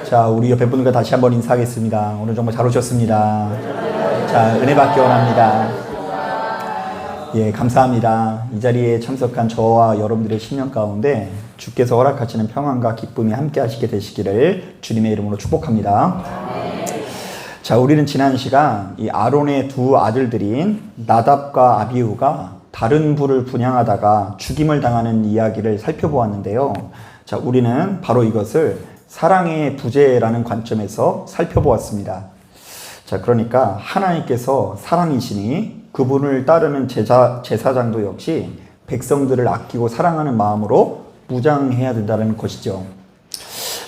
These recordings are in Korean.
자, 우리 옆에 분들과 다시 한번 인사하겠습니다. 오늘 정말 잘 오셨습니다. 자, 은혜 받기 원합니다. 예, 감사합니다. 이 자리에 참석한 저와 여러분들의 신년 가운데 주께서 허락하시는 평안과 기쁨이 함께 하시게 되시기를 주님의 이름으로 축복합니다. 자, 우리는 지난 시간 이 아론의 두 아들들인 나답과 아비후가 다른 부를 분향하다가 죽임을 당하는 이야기를 살펴보았는데요. 자, 우리는 바로 이것을 사랑의 부재라는 관점에서 살펴보았습니다. 자, 그러니까 하나님께서 사랑이시니 그분을 따르는 제사장도 역시 백성들을 아끼고 사랑하는 마음으로 무장해야 된다는 것이죠.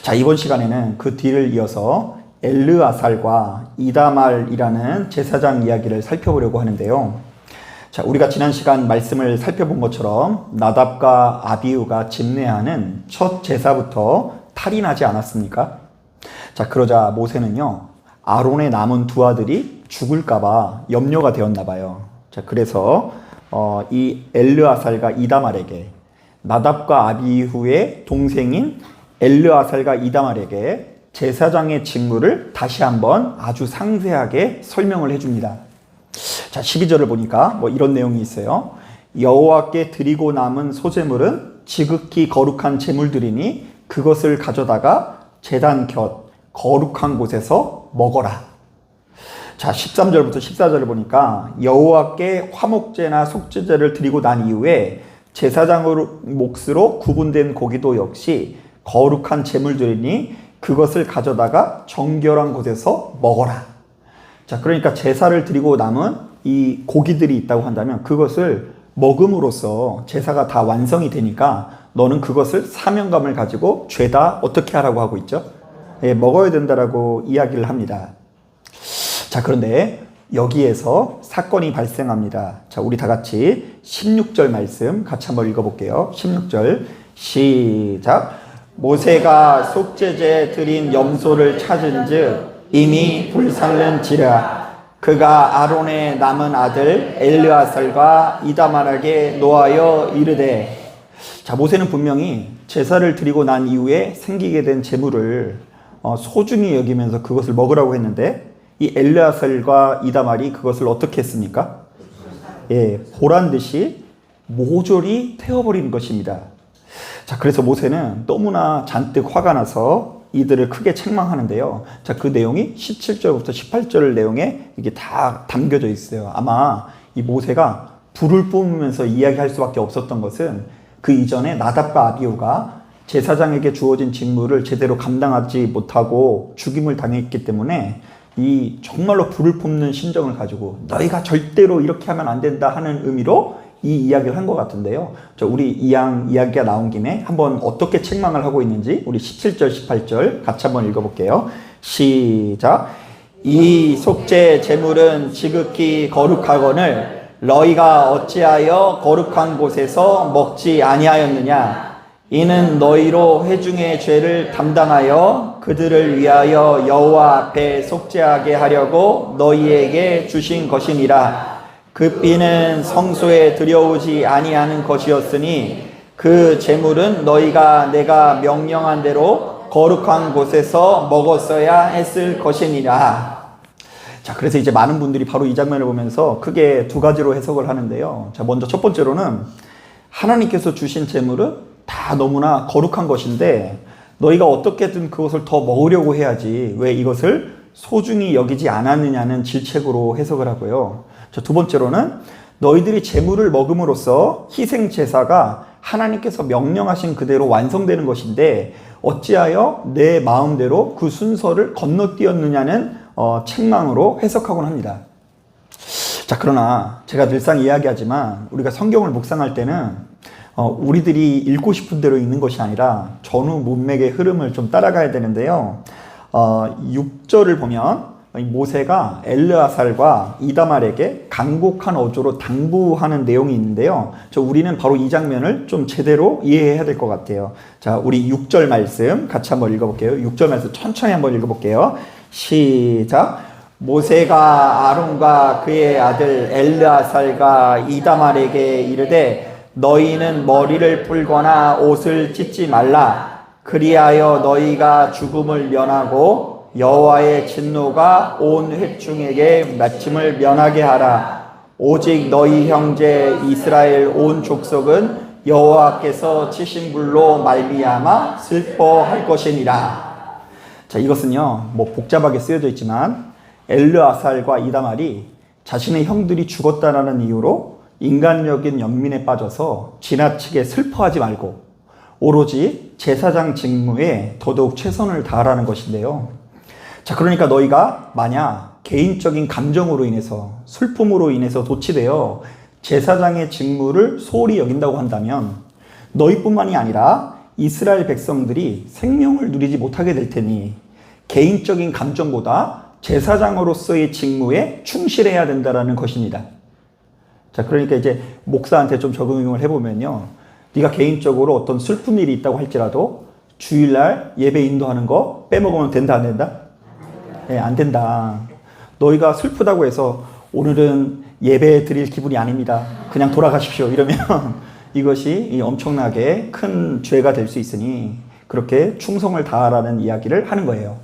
자, 이번 시간에는 그 뒤를 이어서 엘르아살과 이다말이라는 제사장 이야기를 살펴보려고 하는데요. 자, 우리가 지난 시간 말씀을 살펴본 것처럼 나답과 아비후가 집례하는 첫 제사부터 탈이 나지 않았습니까? 자, 그러자 모세는요, 아론의 남은 두 아들이 죽을까봐 염려가 되었나 봐요. 자, 그래서 이 엘르아살과 이다말에게, 나답과 아비후의 동생인 엘르아살과 이다말에게 제사장의 직무를 다시 한번 아주 상세하게 설명을 해줍니다. 자, 12절을 보니까 이런 내용이 있어요. 여호와께 드리고 남은 소제물은 지극히 거룩한 제물들이니 그것을 가져다가 제단 곁 거룩한 곳에서 먹어라. 자, 13절부터 14절을 보니까 여호와께 화목제나 속죄제를 드리고 난 이후에 제사장으로 몫으로 구분된 고기도 역시 거룩한 제물들이니 그것을 가져다가 정결한 곳에서 먹어라. 자, 그러니까 제사를 드리고 남은 이 고기들이 있다고 한다면 그것을 먹음으로써 제사가 다 완성이 되니까 너는 그것을 사명감을 가지고 죄다 어떻게 하라고 하고 있죠? 예, 먹어야 된다라고 이야기를 합니다. 자, 그런데 여기에서 사건이 발생합니다. 자, 우리 다 같이 16절 말씀 같이 한번 읽어볼게요. 16절 시작. 모세가 속죄제 드린 염소를 찾은즉 이미 불살른지라. 그가 아론의 남은 아들 엘르아살과 이다말에게 노하여 이르되. 자, 모세는 분명히 제사를 드리고 난 이후에 생기게 된 제물을 소중히 여기면서 그것을 먹으라고 했는데 이 엘르아살과 이다말이 그것을 어떻게 했습니까? 예, 보란 듯이 모조리 태워버린 것입니다. 자, 그래서 모세는 너무나 잔뜩 화가 나서 이들을 크게 책망하는데요. 자, 그 내용이 17절부터 18절 내용에 이게 다 담겨져 있어요. 아마 이 모세가 불을 뿜으면서 이야기할 수밖에 없었던 것은 그 이전에 나답과 아비후가 제사장에게 주어진 직무를 제대로 감당하지 못하고 죽임을 당했기 때문에 이 정말로 불을 뿜는 심정을 가지고 너희가 절대로 이렇게 하면 안 된다 하는 의미로 이 이야기를 한 것 같은데요. 우리 이야기가 나온 김에 한번 어떻게 책망을 하고 있는지 우리 17절, 18절 같이 한번 읽어볼게요. 시작. 이 속죄 제물은 지극히 거룩하거늘 너희가 어찌하여 거룩한 곳에서 먹지 아니하였느냐? 이는 너희로 회중의 죄를 담당하여 그들을 위하여 여호와 앞에 속죄하게 하려고 너희에게 주신 것이니라. 그 삐는 성소에 들여오지 아니하는 것이었으니 그 제물은 너희가 내가 명령한 대로 거룩한 곳에서 먹었어야 했을 것이니라. 자, 그래서 이제 많은 분들이 바로 이 장면을 보면서 크게 두 가지로 해석을 하는데요. 자, 먼저 첫 번째로는 하나님께서 주신 제물은 다 너무나 거룩한 것인데 너희가 어떻게든 그것을 더 먹으려고 해야지 왜 이것을 소중히 여기지 않았느냐는 질책으로 해석을 하고요. 자, 두 번째로는 너희들이 제물을 먹음으로써 희생 제사가 하나님께서 명령하신 그대로 완성되는 것인데 어찌하여 내 마음대로 그 순서를 건너뛰었느냐는 책망으로 해석하곤 합니다. 자, 그러나 제가 늘상 이야기하지만 우리가 성경을 묵상할 때는 우리들이 읽고 싶은 대로 읽는 것이 아니라 전후 문맥의 흐름을 좀 따라가야 되는데요. 6절을 보면 모세가 엘르아살과 이다말에게 간곡한 어조로 당부하는 내용이 있는데요. 우리는 바로 이 장면을 좀 제대로 이해해야 될 것 같아요. 자, 우리 6절 말씀 같이 한번 읽어볼게요. 6절 말씀 천천히 한번 읽어볼게요. 시작. 모세가 아론과 그의 아들 엘르아살과 이다말에게 이르되 너희는 머리를 풀거나 옷을 찢지 말라. 그리하여 너희가 죽음을 면하고 여호와의 진노가 온 회중에게 맺힘을 면하게 하라. 오직 너희 형제 이스라엘 온 족속은 여호와께서 치신 불로 말미암아 슬퍼할 것이니라. 자, 이것은요, 뭐 복잡하게 쓰여져 있지만 엘르아살과 이다말이 자신의 형들이 죽었다라는 이유로 인간적인 연민에 빠져서 지나치게 슬퍼하지 말고 오로지 제사장 직무에 더더욱 최선을 다하라는 것인데요. 자, 그러니까 너희가 만약 개인적인 감정으로 인해서 슬픔으로 인해서 도취되어 제사장의 직무를 소홀히 여긴다고 한다면 너희뿐만이 아니라 이스라엘 백성들이 생명을 누리지 못하게 될 테니 개인적인 감정보다 제사장으로서의 직무에 충실해야 된다는 것입니다. 자, 그러니까 이제 목사한테 좀 적응을 해보면요, 네가 개인적으로 어떤 슬픈 일이 있다고 할지라도 주일날 예배 인도하는 거 빼먹으면 된다, 안 된다? 네, 안 된다. 너희가 슬프다고 해서 오늘은 예배 드릴 기분이 아닙니다, 그냥 돌아가십시오, 이러면 이것이 엄청나게 큰 죄가 될 수 있으니 그렇게 충성을 다하라는 이야기를 하는 거예요.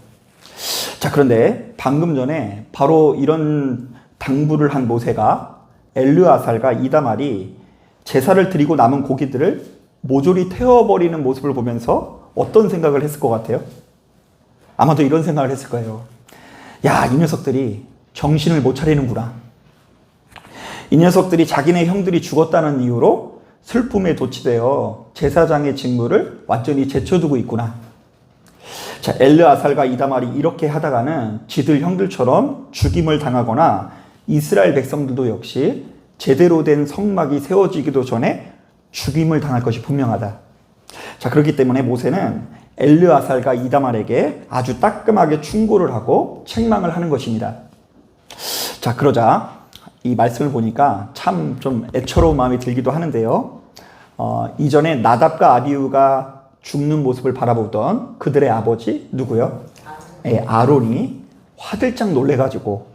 자, 그런데 방금 전에 바로 이런 당부를 한 모세가 엘르아살과 이다말이 제사를 드리고 남은 고기들을 모조리 태워버리는 모습을 보면서 어떤 생각을 했을 것 같아요? 아마도 이런 생각을 했을 거예요. 야, 이 녀석들이 정신을 못 차리는구나. 이 녀석들이 자기네 형들이 죽었다는 이유로 슬픔에 도취되어 제사장의 직무를 완전히 제쳐두고 있구나. 자, 엘르아살과 이다말이 이렇게 하다가는 지들 형들처럼 죽임을 당하거나 이스라엘 백성들도 역시 제대로 된 성막이 세워지기도 전에 죽임을 당할 것이 분명하다. 자, 그렇기 때문에 모세는 엘르아살과 이다말에게 아주 따끔하게 충고를 하고 책망을 하는 것입니다. 자, 그러자 이 말씀을 보니까 참 좀 애처로운 마음이 들기도 하는데요. 이전에 나답과 아비후가 죽는 모습을 바라보던 그들의 아버지 누구요? 아론이 화들짝 놀래가지고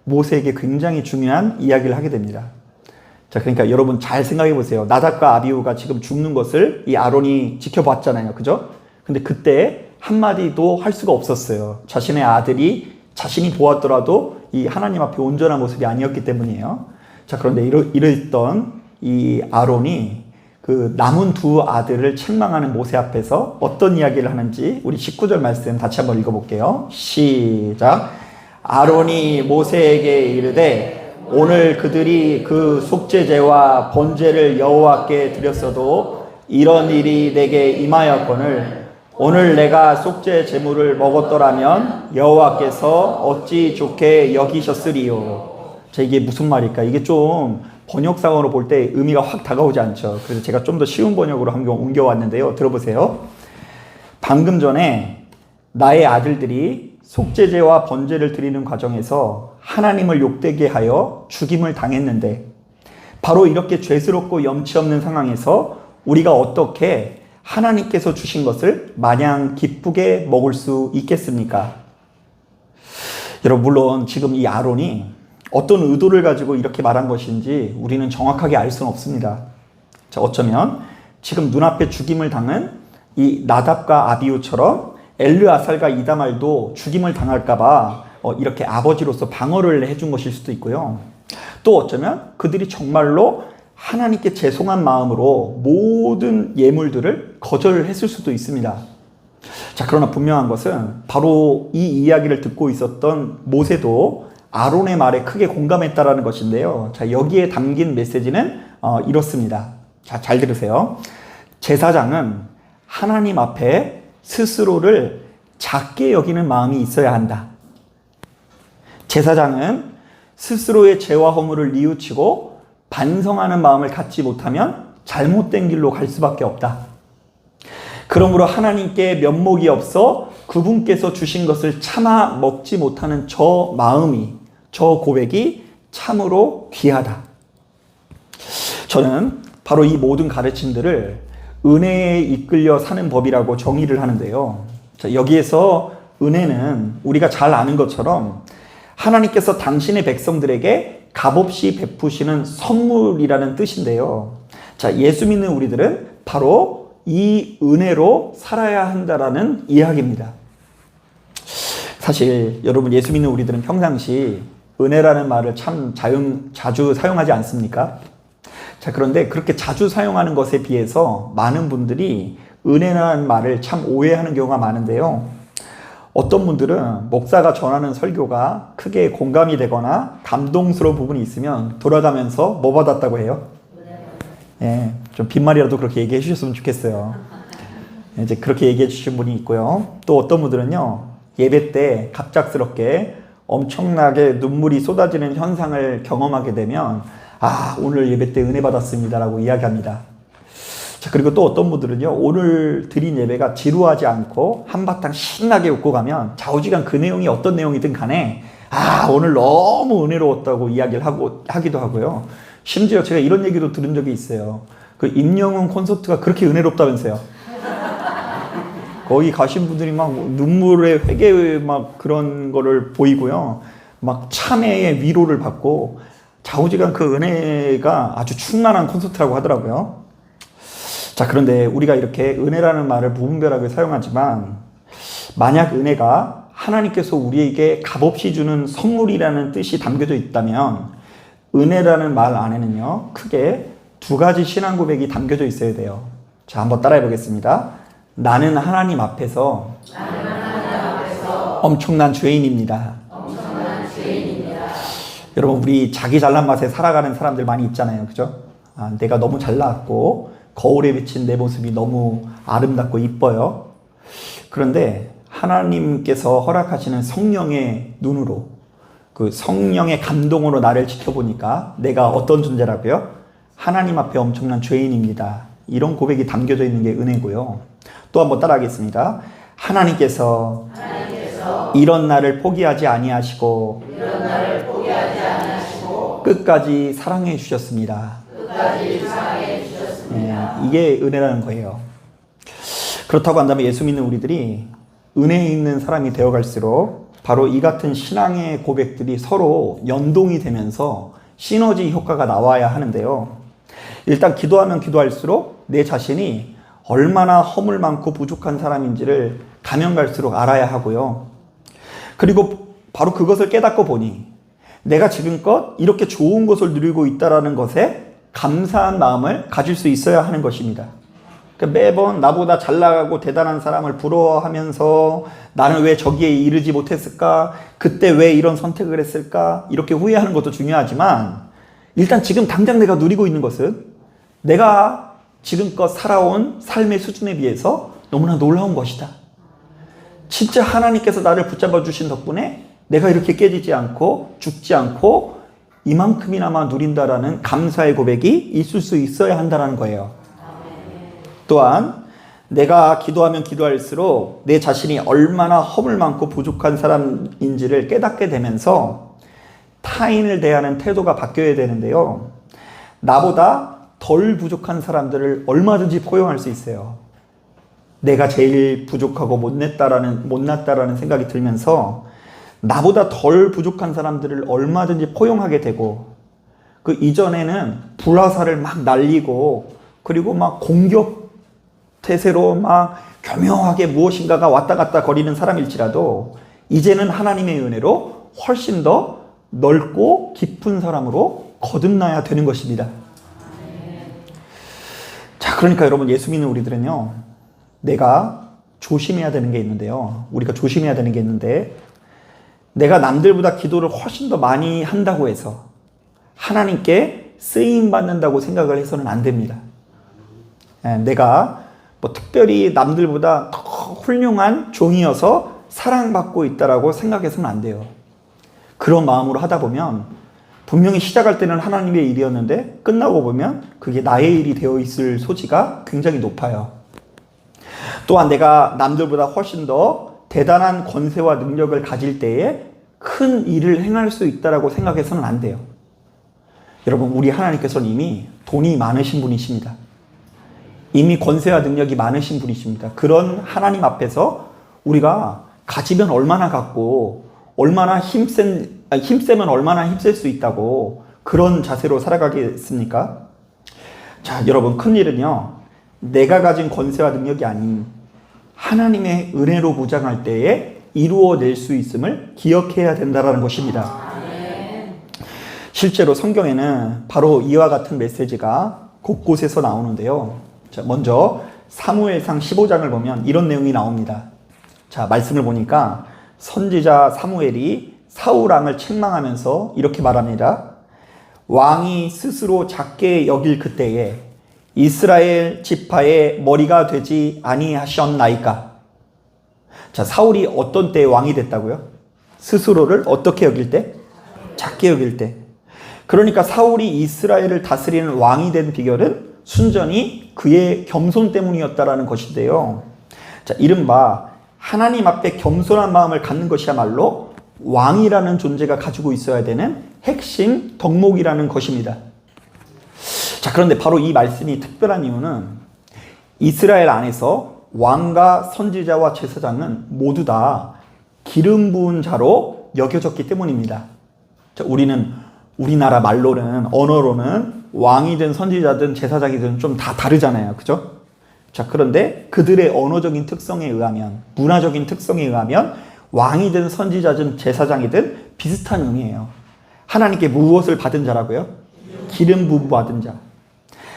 모세에게 굉장히 중요한 이야기를 하게 됩니다. 자, 그러니까 여러분 잘 생각해 보세요. 나답과 아비후가 지금 죽는 것을 이 아론이 지켜봤잖아요, 그죠? 근데 그때 한마디도 할 수가 없었어요. 자신의 아들이 자신이 보았더라도 이 하나님 앞에 온전한 모습이 아니었기 때문이에요. 자, 그런데 이랬던 이 아론이 그 남은 두 아들을 책망하는 모세 앞에서 어떤 이야기를 하는지 우리 19절 말씀 같이 한번 읽어볼게요. 시작. 아론이 모세에게 이르되 오늘 그들이 그 속죄제와 번제를 여호와께 드렸어도 이런 일이 내게 임하였거늘 오늘 내가 속죄 제물을 먹었더라면 여호와께서 어찌 좋게 여기셨으리요. 자, 이게 무슨 말일까? 이게 좀 번역상으로 볼 때 의미가 확 다가오지 않죠. 그래서 제가 좀 더 쉬운 번역으로 한 경 옮겨왔는데요. 들어보세요. 방금 전에 나의 아들들이 속죄제와 번제를 드리는 과정에서 하나님을 욕되게 하여 죽임을 당했는데 바로 이렇게 죄스럽고 염치 없는 상황에서 우리가 어떻게 하나님께서 주신 것을 마냥 기쁘게 먹을 수 있겠습니까? 여러분, 물론 지금 이 아론이 어떤 의도를 가지고 이렇게 말한 것인지 우리는 정확하게 알 수는 없습니다. 자, 어쩌면 지금 눈앞에 죽임을 당한 이 나답과 아비후처럼 엘르아살과 이다말도 죽임을 당할까봐 이렇게 아버지로서 방어를 해준 것일 수도 있고요. 또 어쩌면 그들이 정말로 하나님께 죄송한 마음으로 모든 예물들을 거절했을 수도 있습니다. 자, 그러나 분명한 것은 바로 이 이야기를 듣고 있었던 모세도 아론의 말에 크게 공감했다라는 것인데요. 자, 여기에 담긴 메시지는 이렇습니다. 자, 잘 들으세요. 제사장은 하나님 앞에 스스로를 작게 여기는 마음이 있어야 한다. 제사장은 스스로의 죄와 허물을 뉘우치고 반성하는 마음을 갖지 못하면 잘못된 길로 갈 수밖에 없다. 그러므로 하나님께 면목이 없어 그분께서 주신 것을 참아 먹지 못하는 저 마음이, 저 고백이 참으로 귀하다. 저는 바로 이 모든 가르침들을 은혜에 이끌려 사는 법이라고 정의를 하는데요. 자, 여기에서 은혜는 우리가 잘 아는 것처럼 하나님께서 당신의 백성들에게 값없이 베푸시는 선물이라는 뜻인데요. 자, 예수 믿는 우리들은 바로 이 은혜로 살아야 한다라는 이야기입니다. 사실 여러분 예수 믿는 우리들은 평상시 은혜라는 말을 참 자주 사용하지 않습니까? 자, 그런데 그렇게 자주 사용하는 것에 비해서 많은 분들이 은혜라는 말을 참 오해하는 경우가 많은데요. 어떤 분들은 목사가 전하는 설교가 크게 공감이 되거나 감동스러운 부분이 있으면 돌아가면서 뭐 받았다고 해요? 예, 좀 빈말이라도 그렇게 얘기해 주셨으면 좋겠어요. 이제 그렇게 얘기해 주신 분이 있고요. 또 어떤 분들은요, 예배 때 갑작스럽게 엄청나게 눈물이 쏟아지는 현상을 경험하게 되면 아, 오늘 예배 때 은혜 받았습니다라고 이야기합니다. 자, 그리고 또 어떤 분들은요, 오늘 드린 예배가 지루하지 않고 한바탕 신나게 웃고 가면 좌우지간 그 내용이 어떤 내용이든 간에 아, 오늘 너무 은혜로웠다고 이야기를 하기도 하고요. 심지어 제가 이런 얘기도 들은 적이 있어요. 그 임영웅 콘서트가 그렇게 은혜롭다면서요. 거기 가신 분들이 막 눈물의 회개 막 그런 거를 보이고요. 막 참회의 위로를 받고 좌우지간 그 은혜가 아주 충만한 콘서트라고 하더라고요. 자, 그런데 우리가 이렇게 은혜라는 말을 무분별하게 사용하지만 만약 은혜가 하나님께서 우리에게 값없이 주는 선물이라는 뜻이 담겨져 있다면 은혜라는 말 안에는요, 크게 두 가지 신앙 고백이 담겨져 있어야 돼요. 자, 한번 따라해 보겠습니다. 나는 하나님 앞에서 엄청난 죄인입니다. 여러분, 우리 자기 잘난 맛에 살아가는 사람들 많이 있잖아요. 그죠? 아, 내가 너무 잘났고 거울에 비친 내 모습이 너무 아름답고 이뻐요. 그런데 하나님께서 허락하시는 성령의 눈으로, 그 성령의 감동으로 나를 지켜보니까 내가 어떤 존재라고요? 하나님 앞에 엄청난 죄인입니다. 이런 고백이 담겨져 있는 게 은혜고요. 또 한번 따라하겠습니다. 하나님께서 이런 나를 포기하지 아니하시고 끝까지 사랑해 주셨습니다. 이게 은혜라는 거예요. 그렇다고 한다면 예수 믿는 우리들이 은혜 있는 사람이 되어갈수록 바로 이 같은 신앙의 고백들이 서로 연동이 되면서 시너지 효과가 나와야 하는데요. 일단 기도하면 기도할수록 내 자신이 얼마나 허물 많고 부족한 사람인지를 가면 갈수록 알아야 하고요. 그리고 바로 그것을 깨닫고 보니 내가 지금껏 이렇게 좋은 것을 누리고 있다는 것에 감사한 마음을 가질 수 있어야 하는 것입니다. 그러니까 매번 나보다 잘 나가고 대단한 사람을 부러워하면서 나는 왜 저기에 이르지 못했을까? 그때 왜 이런 선택을 했을까? 이렇게 후회하는 것도 중요하지만 일단 지금 당장 내가 누리고 있는 것은 내가 지금껏 살아온 삶의 수준에 비해서 너무나 놀라운 것이다. 진짜 하나님께서 나를 붙잡아 주신 덕분에 내가 이렇게 깨지지 않고 죽지 않고 이만큼이나마 누린다라는 감사의 고백이 있을 수 있어야 한다는 거예요. 또한 내가 기도하면 기도할수록 내 자신이 얼마나 허물 많고 부족한 사람인지를 깨닫게 되면서 타인을 대하는 태도가 바뀌어야 되는데요. 나보다 덜 부족한 사람들을 얼마든지 포용할 수 있어요. 내가 제일 부족하고 못났다라는 생각이 들면서 나보다 덜 부족한 사람들을 얼마든지 포용하게 되고, 그 이전에는 불화살을 막 날리고 그리고 막 공격 태세로 막 교묘하게 무엇인가가 왔다 갔다 거리는 사람일지라도 이제는 하나님의 은혜로 훨씬 더 넓고 깊은 사람으로 거듭나야 되는 것입니다. 자, 그러니까 여러분, 예수 믿는 우리들은요, 내가 조심해야 되는 게 있는데요. 우리가 조심해야 되는 게 있는데, 내가 남들보다 기도를 훨씬 더 많이 한다고 해서 하나님께 쓰임 받는다고 생각을 해서는 안 됩니다. 내가 뭐 특별히 남들보다 더 훌륭한 종이어서 사랑받고 있다라고 생각해서는 안 돼요. 그런 마음으로 하다 보면 분명히 시작할 때는 하나님의 일이었는데 끝나고 보면 그게 나의 일이 되어 있을 소지가 굉장히 높아요. 또한 내가 남들보다 훨씬 더 대단한 권세와 능력을 가질 때에 큰 일을 행할 수 있다라고 생각해서는 안 돼요. 여러분, 우리 하나님께서는 이미 돈이 많으신 분이십니다. 이미 권세와 능력이 많으신 분이십니다. 그런 하나님 앞에서 우리가 가지면 얼마나 갖고 얼마나 힘세면 얼마나 힘쓸 수 있다고 그런 자세로 살아가겠습니까? 자, 여러분, 큰일은요, 내가 가진 권세와 능력이 아닌 하나님의 은혜로 무장할 때에 이루어낼 수 있음을 기억해야 된다는 것입니다. 실제로 성경에는 바로 이와 같은 메시지가 곳곳에서 나오는데요. 자, 먼저 사무엘상 15장을 보면 이런 내용이 나옵니다. 자, 말씀을 보니까 선지자 사무엘이 사울왕을 책망하면서 이렇게 말합니다. 왕이 스스로 작게 여길 그때에 이스라엘 지파의 머리가 되지 아니하셨나이까. 자, 사울이 어떤 때에 왕이 됐다고요? 스스로를 어떻게 여길 때? 작게 여길 때. 그러니까 사울이 이스라엘을 다스리는 왕이 된 비결은 순전히 그의 겸손 때문이었다라는 것인데요. 자, 이른바 하나님 앞에 겸손한 마음을 갖는 것이야말로 왕이라는 존재가 가지고 있어야 되는 핵심 덕목이라는 것입니다. 자, 그런데 바로 이 말씀이 특별한 이유는 이스라엘 안에서 왕과 선지자와 제사장은 모두 다 기름 부은 자로 여겨졌기 때문입니다. 자, 우리나라 말로는, 언어로는 왕이든 선지자든 제사장이든 좀 다 다르잖아요. 그죠? 자, 그런데 그들의 언어적인 특성에 의하면, 문화적인 특성에 의하면 왕이든 선지자든 제사장이든 비슷한 의미예요. 하나님께 무엇을 받은 자라고요? 기름 부음 받은 자.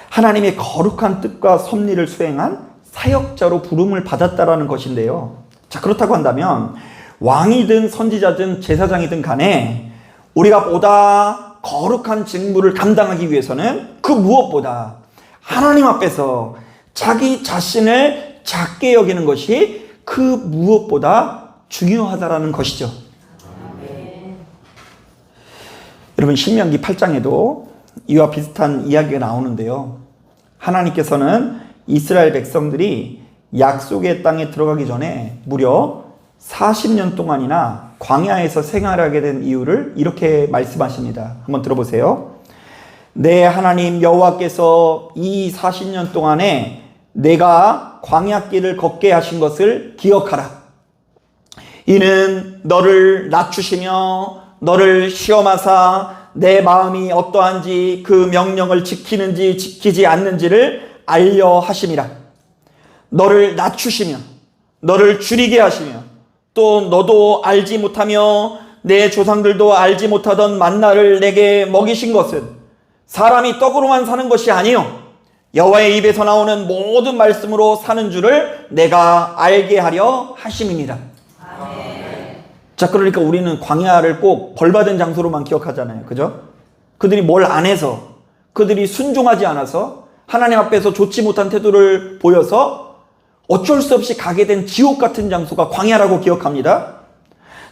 하나님의 거룩한 뜻과 섭리를 수행한 사역자로 부름을 받았다라는 것인데요. 자, 그렇다고 한다면 왕이든 선지자든 제사장이든 간에 우리가 보다 거룩한 직무를 감당하기 위해서는 그 무엇보다 하나님 앞에서 자기 자신을 작게 여기는 것이 그 무엇보다 중요하다라는 것이죠. 여러분, 신명기 8장에도 이와 비슷한 이야기가 나오는데요. 하나님께서는 이스라엘 백성들이 약속의 땅에 들어가기 전에 무려 40년 동안이나 광야에서 생활하게 된 이유를 이렇게 말씀하십니다. 한번 들어보세요. 내 하나님 여호와께서 이 40년 동안에 내가 광야길을 걷게 하신 것을 기억하라. 이는 너를 낮추시며 너를 시험하사 내 마음이 어떠한지 그 명령을 지키는지 지키지 않는지를 알려 하심이라. 너를 낮추시며 너를 줄이게 하시며 또 너도 알지 못하며 내 조상들도 알지 못하던 만나를 내게 먹이신 것은 사람이 떡으로만 사는 것이 아니요 여호와의 입에서 나오는 모든 말씀으로 사는 줄을 내가 알게 하려 하심이니라. 자, 그러니까 우리는 광야를 꼭 벌받은 장소로만 기억하잖아요. 그죠? 그들이 뭘 안 해서, 그들이 순종하지 않아서 하나님 앞에서 좋지 못한 태도를 보여서 어쩔 수 없이 가게 된 지옥 같은 장소가 광야라고 기억합니다.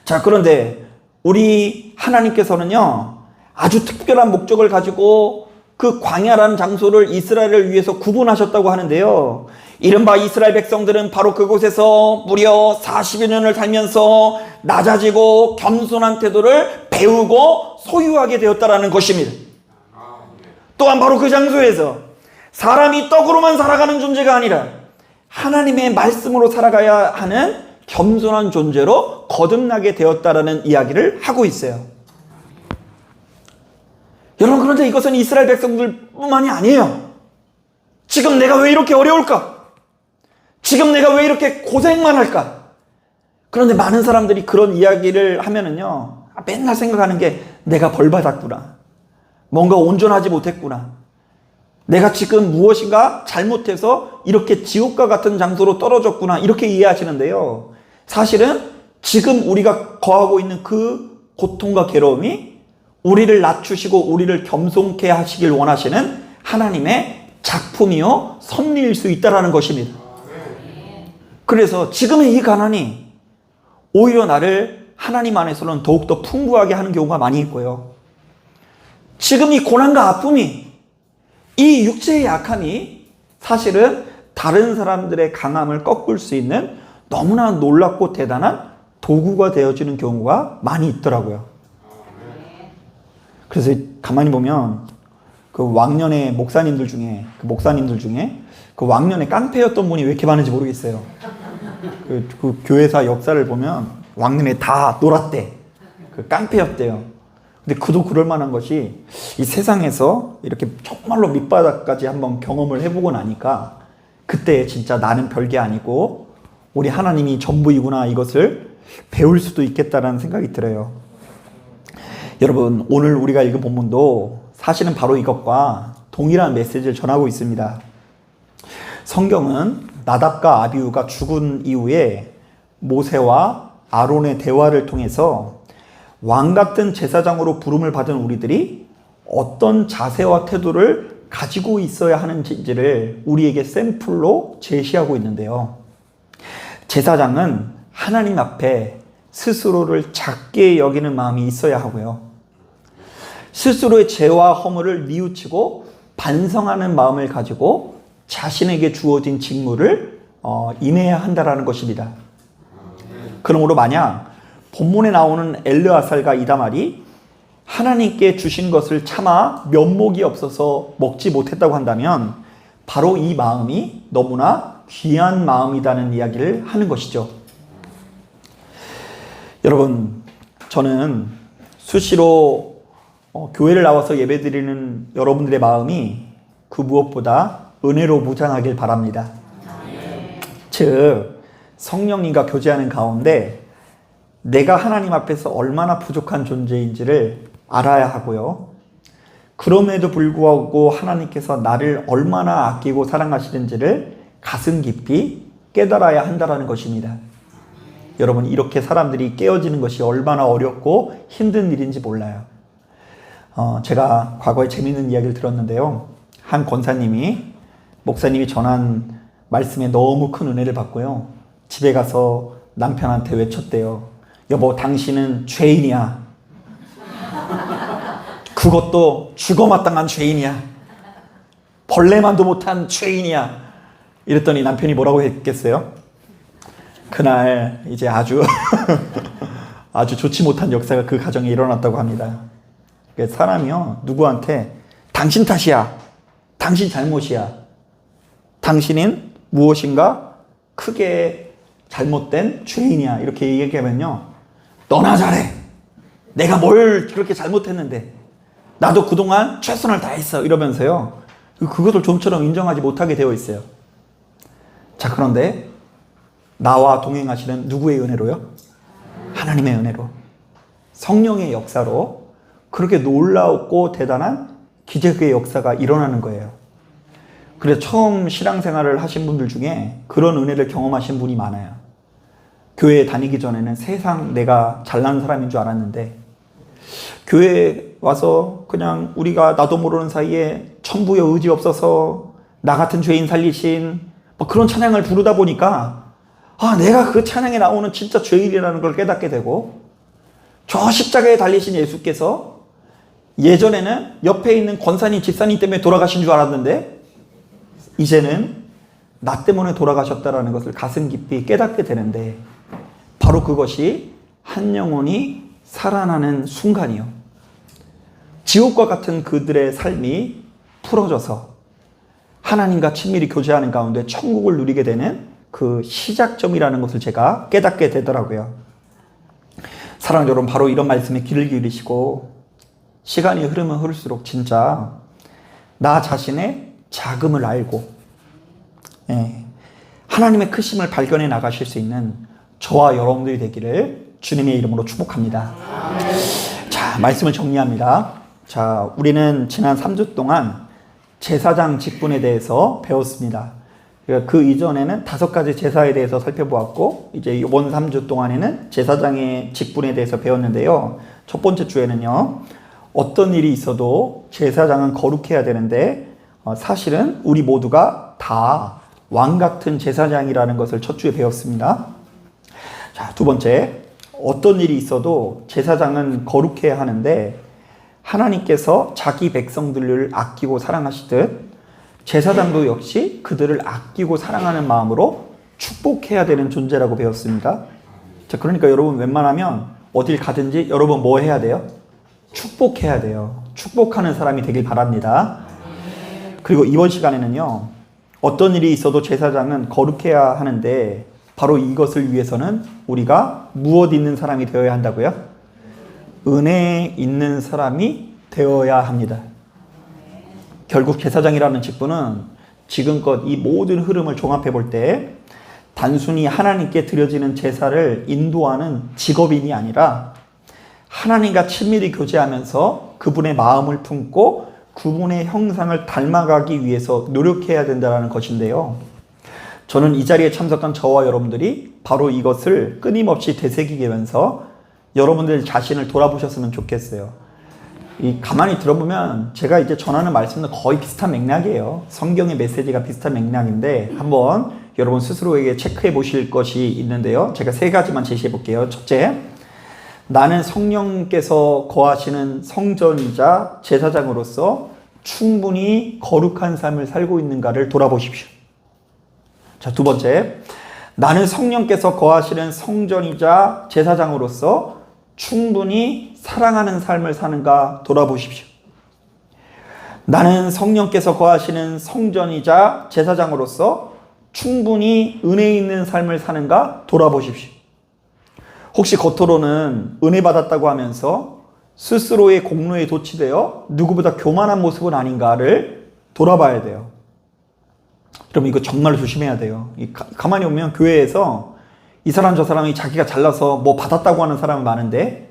자, 그런데 우리 하나님께서는요, 아주 특별한 목적을 가지고 그 광야라는 장소를 이스라엘을 위해서 구분하셨다고 하는데요. 이른바 이스라엘 백성들은 바로 그곳에서 무려 40여 년을 살면서 낮아지고 겸손한 태도를 배우고 소유하게 되었다는 것입니다. 또한 바로 그 장소에서 사람이 떡으로만 살아가는 존재가 아니라 하나님의 말씀으로 살아가야 하는 겸손한 존재로 거듭나게 되었다라는 이야기를 하고 있어요. 여러분, 그런데 이것은 이스라엘 백성들뿐만이 아니에요. 지금 내가 왜 이렇게 어려울까? 지금 내가 왜 이렇게 고생만 할까? 그런데 많은 사람들이 그런 이야기를 하면은요, 맨날 생각하는 게 내가 벌 받았구나. 뭔가 온전하지 못했구나. 내가 지금 무엇인가 잘못해서 이렇게 지옥과 같은 장소로 떨어졌구나. 이렇게 이해하시는데요. 사실은 지금 우리가 거하고 있는 그 고통과 괴로움이 우리를 낮추시고 우리를 겸손케 하시길 원하시는 하나님의 작품이요 섭리일 수 있다는 것입니다. 그래서 지금의 이 가난이 오히려 나를 하나님 안에서는 더욱더 풍부하게 하는 경우가 많이 있고요. 지금 이 고난과 아픔이, 이 육체의 약함이 사실은 다른 사람들의 강함을 꺾을 수 있는 너무나 놀랍고 대단한 도구가 되어지는 경우가 많이 있더라고요. 그래서 가만히 보면 그 왕년의 목사님들 중에 그 왕년에 깡패였던 분이 왜 이렇게 많은지 모르겠어요. 그 교회사 역사를 보면 왕년에 다 놀았대. 그 깡패였대요. 근데 그도 그럴 만한 것이 이 세상에서 이렇게 정말로 밑바닥까지 한번 경험을 해보고 나니까 그때 진짜 나는 별게 아니고 우리 하나님이 전부이구나, 이것을 배울 수도 있겠다라는 생각이 들어요. 여러분, 오늘 우리가 읽은 본문도 사실은 바로 이것과 동일한 메시지를 전하고 있습니다. 성경은 나답과 아비후가 죽은 이후에 모세와 아론의 대화를 통해서 왕 같은 제사장으로 부름을 받은 우리들이 어떤 자세와 태도를 가지고 있어야 하는지를 우리에게 샘플로 제시하고 있는데요. 제사장은 하나님 앞에 스스로를 작게 여기는 마음이 있어야 하고요. 스스로의 죄와 허물을 뉘우치고 반성하는 마음을 가지고 자신에게 주어진 직무를 임해야 한다는 것입니다. 그러므로 만약 본문에 나오는 엘르아살과 이다말이 하나님께 주신 것을 차마 면목이 없어서 먹지 못했다고 한다면 바로 이 마음이 너무나 귀한 마음이라는 이야기를 하는 것이죠. 여러분, 저는 수시로 교회를 나와서 예배드리는 여러분들의 마음이 그 무엇보다 은혜로 무장하길 바랍니다. 즉, 성령님과 교제하는 가운데 내가 하나님 앞에서 얼마나 부족한 존재인지를 알아야 하고요. 그럼에도 불구하고 하나님께서 나를 얼마나 아끼고 사랑하시는지를 가슴 깊이 깨달아야 한다는 것입니다. 여러분, 이렇게 사람들이 깨어지는 것이 얼마나 어렵고 힘든 일인지 몰라요. 제가 과거에 재미있는 이야기를 들었는데요. 한 권사님이 목사님이 전한 말씀에 너무 큰 은혜를 받고요. 집에 가서 남편한테 외쳤대요. 여보, 당신은 죄인이야. 그것도 죽어마땅한 죄인이야. 벌레만도 못한 죄인이야. 이랬더니 남편이 뭐라고 했겠어요? 그날 이제 아주 좋지 못한 역사가 그 가정에 일어났다고 합니다. 사람이요, 누구한테 당신 탓이야, 당신 잘못이야, 당신은 무엇인가 크게 잘못된 죄인이야, 이렇게 얘기하면요, 너나 잘해, 내가 뭘 그렇게 잘못했는데, 나도 그동안 최선을 다했어, 이러면서요 그것을 좀처럼 인정하지 못하게 되어 있어요. 자, 그런데 나와 동행하시는 누구의 은혜로요? 하나님의 은혜로, 성령의 역사로 그렇게 놀라웠고 대단한 기적의 역사가 일어나는 거예요. 그래서 처음 신앙생활을 하신 분들 중에 그런 은혜를 경험하신 분이 많아요. 교회에 다니기 전에는 세상 내가 잘난 사람인 줄 알았는데, 교회에 와서 그냥 우리가 나도 모르는 사이에 천부의 의지 없어서 나 같은 죄인 살리신 그런 찬양을 부르다 보니까 내가 그 찬양에 나오는 진짜 죄인이라는 걸 깨닫게 되고, 저 십자가에 달리신 예수께서 예전에는 옆에 있는 권사님, 집사님 때문에 돌아가신 줄 알았는데 이제는 나 때문에 돌아가셨다는 것을 가슴 깊이 깨닫게 되는데, 바로 그것이 한 영혼이 살아나는 순간이요, 지옥과 같은 그들의 삶이 풀어져서 하나님과 친밀히 교제하는 가운데 천국을 누리게 되는 그 시작점이라는 것을 제가 깨닫게 되더라고요. 사랑하는 여러분, 바로 이런 말씀에 귀를 기울이시고 시간이 흐르면 흐를수록 진짜 나 자신의 작음을 알고 하나님의 크심을 발견해 나가실 수 있는 저와 여러분들이 되기를 주님의 이름으로 축복합니다. 자, 말씀을 정리합니다. 자, 우리는 지난 3주 동안 제사장 직분에 대해서 배웠습니다. 그 이전에는 5가지 제사에 대해서 살펴보았고, 이제 이번 3주 동안에는 제사장의 직분에 대해서 배웠는데요. 첫 번째 주에는요, 어떤 일이 있어도 제사장은 거룩해야 되는데 사실은 우리 모두가 다 왕 같은 제사장이라는 것을 첫 주에 배웠습니다. 자, 두 번째, 어떤 일이 있어도 제사장은 거룩해야 하는데 하나님께서 자기 백성들을 아끼고 사랑하시듯 제사장도 역시 그들을 아끼고 사랑하는 마음으로 축복해야 되는 존재라고 배웠습니다. 자, 그러니까 여러분, 웬만하면 어딜 가든지 여러분 뭐 해야 돼요? 축복해야 돼요. 축복하는 사람이 되길 바랍니다. 그리고 이번 시간에는요, 어떤 일이 있어도 제사장은 거룩해야 하는데 바로 이것을 위해서는 우리가 무엇 있는 사람이 되어야 한다고요? 은혜 있는 사람이 되어야 합니다. 결국 제사장이라는 직분은 지금껏 이 모든 흐름을 종합해 볼 때 단순히 하나님께 드려지는 제사를 인도하는 직업인이 아니라 하나님과 친밀히 교제하면서 그분의 마음을 품고 그분의 형상을 닮아가기 위해서 노력해야 된다는 것인데요. 저는 이 자리에 참석한 저와 여러분들이 바로 이것을 끊임없이 되새기면서 여러분들 자신을 돌아보셨으면 좋겠어요. 가만히 들어보면 제가 이제 전하는 말씀은 거의 비슷한 맥락이에요. 성경의 메시지가 비슷한 맥락인데 한번 여러분 스스로에게 체크해 보실 것이 있는데요. 제가 3가지만 제시해 볼게요. 첫째, 나는 성령께서 거하시는 성전이자 제사장으로서 충분히 거룩한 삶을 살고 있는가를 돌아보십시오. 자, 두 번째, 나는 성령께서 거하시는 성전이자 제사장으로서 충분히 사랑하는 삶을 사는가 돌아보십시오. 나는 성령께서 거하시는 성전이자 제사장으로서 충분히 은혜 있는 삶을 사는가 돌아보십시오. 혹시 겉으로는 은혜 받았다고 하면서 스스로의 공로에 도취되어 누구보다 교만한 모습은 아닌가를 돌아봐야 돼요. 여러분 이거 정말 조심해야 돼요. 가만히 보면 교회에서 이 사람 저 사람이 자기가 잘나서 뭐 받았다고 하는 사람은 많은데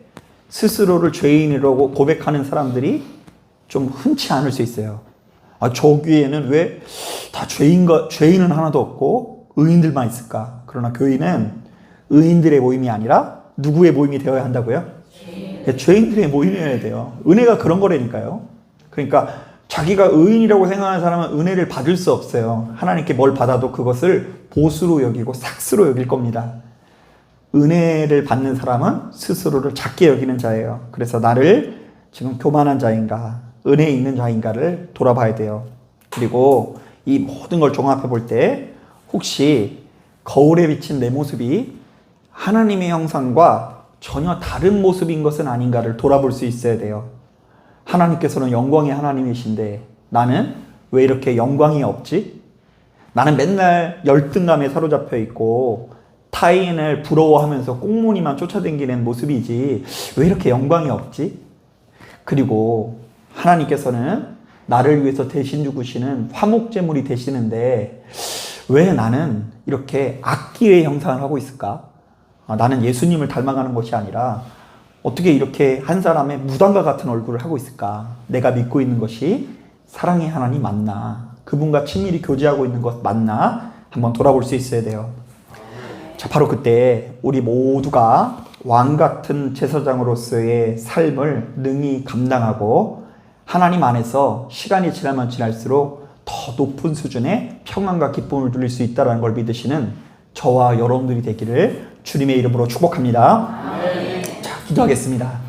스스로를 죄인이라고 고백하는 사람들이 좀 흔치 않을 수 있어요. 저 교회에는 왜 다 죄인은 하나도 없고 의인들만 있을까? 그러나 교회는 의인들의 모임이 아니라 누구의 모임이 되어야 한다고요? 죄인들의 모임이어야 돼요. 은혜가 그런 거라니까요. 그러니까 자기가 의인이라고 생각하는 사람은 은혜를 받을 수 없어요. 하나님께 뭘 받아도 그것을 보수로 여기고 삭스로 여길 겁니다. 은혜를 받는 사람은 스스로를 작게 여기는 자예요. 그래서 나를 지금 교만한 자인가, 은혜 있는 자인가를 돌아봐야 돼요. 그리고 이 모든 걸 종합해 볼 때 혹시 거울에 비친 내 모습이 하나님의 형상과 전혀 다른 모습인 것은 아닌가를 돌아볼 수 있어야 돼요. 하나님께서는 영광의 하나님이신데 나는 왜 이렇게 영광이 없지? 나는 맨날 열등감에 사로잡혀 있고 타인을 부러워하면서 꽁무니만 쫓아다니는 모습이지 왜 이렇게 영광이 없지? 그리고 하나님께서는 나를 위해서 대신 죽으시는 화목제물이 되시는데 왜 나는 이렇게 악기의 형상을 하고 있을까? 나는 예수님을 닮아가는 것이 아니라 어떻게 이렇게 한 사람의 무당과 같은 얼굴을 하고 있을까? 내가 믿고 있는 것이 사랑의 하나님 맞나? 그분과 친밀히 교제하고 있는 것 맞나? 한번 돌아볼 수 있어야 돼요. 자, 바로 그때 우리 모두가 왕 같은 제사장으로서의 삶을 능히 감당하고 하나님 안에서 시간이 지나면 지날수록 더 높은 수준의 평안과 기쁨을 누릴 수 있다는 걸 믿으시는 저와 여러분들이 되기를 주님의 이름으로 축복합니다. 자, 기도하겠습니다.